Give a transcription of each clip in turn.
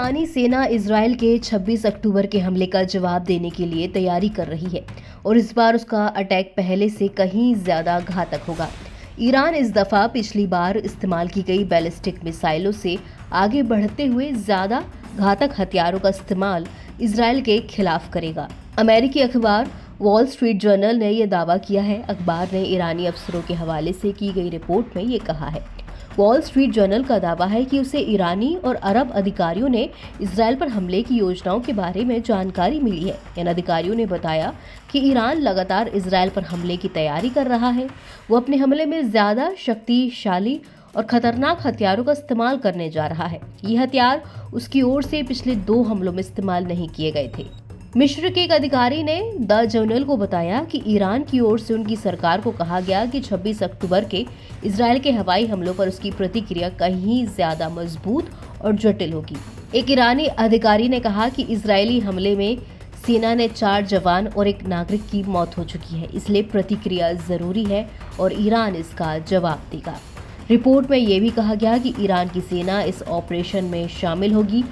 ईरानी सेना इजरायल के 26 अक्टूबर के हमले का जवाब देने के लिए तैयारी कर रही है और इस बार उसका अटैक पहले से कहीं ज्यादा घातक होगा। ईरान इस दफा पिछली बार इस्तेमाल की गई बैलिस्टिक मिसाइलों से आगे बढ़ते हुए ज्यादा घातक हथियारों का इस्तेमाल इजरायल के खिलाफ करेगा। अमेरिकी अखबार वॉल स्ट्रीट जर्नल ने यह दावा किया है। अखबार ने ईरानी अफसरों के हवाले से की गई रिपोर्ट में ये कहा है। वॉल स्ट्रीट जर्नल का दावा है कि उसे ईरानी और अरब अधिकारियों ने इजरायल पर हमले की योजनाओं के बारे में जानकारी मिली है। इन अधिकारियों ने बताया कि ईरान लगातार इजरायल पर हमले की तैयारी कर रहा है। वो अपने हमले में ज्यादा शक्तिशाली और खतरनाक हथियारों का इस्तेमाल करने जा रहा है। ये हथियार उसकी ओर से पिछले 2 हमलों में इस्तेमाल नहीं किए गए थे। मिस्र के एक अधिकारी ने द जर्नल को बताया कि ईरान की ओर से उनकी सरकार को कहा गया कि 26 अक्टूबर के इजरायल के हवाई हमलों पर उसकी प्रतिक्रिया कहीं ज्यादा मजबूत और जटिल होगी। एक ईरानी अधिकारी ने कहा कि इजरायली हमले में सेना ने 4 जवान और 1 नागरिक की मौत हो चुकी है, इसलिए प्रतिक्रिया जरूरी है और ईरान इसका जवाब देगा। रिपोर्ट में यह भी कहा गया कि ईरान की सेना इस ऑपरेशन में शामिल होगी।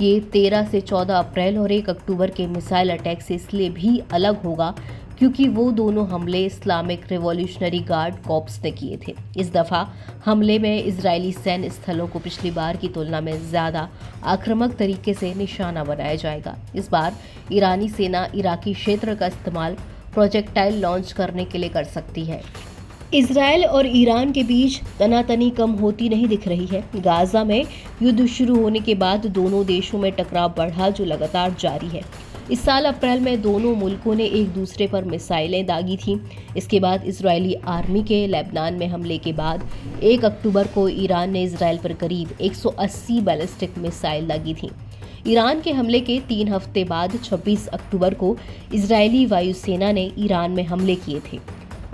ये 13 से 14 अप्रैल और 1 अक्टूबर के मिसाइल अटैक से इसलिए भी अलग होगा क्योंकि वो दोनों हमले इस्लामिक रिवॉल्यूशनरी गार्ड कॉर्प्स ने किए थे। इस दफा हमले में इजरायली सैन्य स्थलों को पिछली बार की तुलना में ज्यादा आक्रामक तरीके से निशाना बनाया जाएगा। इस बार ईरानी सेना इराकी क्षेत्र का इस्तेमाल प्रोजेक्टाइल लॉन्च करने के लिए कर सकती है। इजरायल और ईरान के बीच तनातनी कम होती नहीं दिख रही है। गाजा में युद्ध शुरू होने के बाद दोनों देशों में टकराव बढ़ा, जो लगातार जारी है। इस साल अप्रैल में दोनों मुल्कों ने एक दूसरे पर मिसाइलें दागी थीं। इसके बाद इजरायली आर्मी के लेबनान में हमले के बाद 1 अक्टूबर को ईरान ने इजरायल पर करीब 180 बैलिस्टिक मिसाइल दागी थीं। ईरान के हमले के 3 हफ्ते बाद 26 अक्टूबर को इजरायली वायुसेना ने ईरान में हमले किए थे।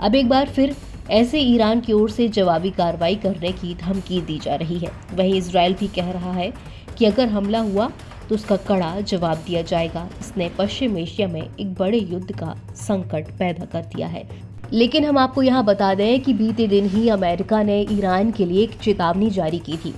अब एक बार फिर ऐसे ईरान की ओर से जवाबी कार्रवाई करने की धमकी दी जा रही है। वहीं इजरायल भी कह रहा है कि अगर हमला हुआ तो उसका कड़ा जवाब दिया जाएगा। इसने पश्चिम एशिया में एक बड़े युद्ध का संकट पैदा कर दिया है। लेकिन हम आपको यहाँ बता दें कि बीते दिन ही अमेरिका ने ईरान के लिए एक चेतावनी जारी की थी।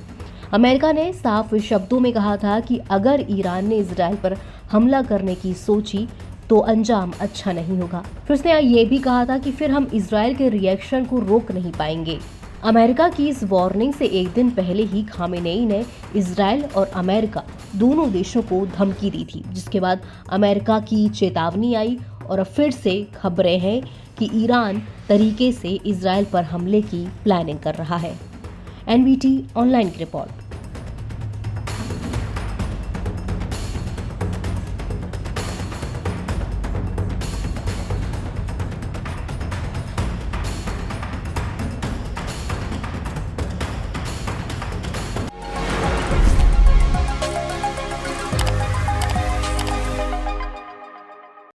अमेरिका ने साफ शब्दों में कहा था कि अगर ईरान ने इजरायल पर हमला करने की सोची तो अंजाम अच्छा नहीं होगा। फिर उसने ये भी कहा था कि फिर हम इजरायल के रिएक्शन को रोक नहीं पाएंगे। अमेरिका की इस वार्निंग से एक दिन पहले ही खामेनेई ने इजरायल और अमेरिका दोनों देशों को धमकी दी थी, जिसके बाद अमेरिका की चेतावनी आई और अब फिर से खबरें हैं कि ईरान तरीके से इजरायल पर हमले की प्लानिंग कर रहा है। एनवीटी ऑनलाइन की रिपोर्ट।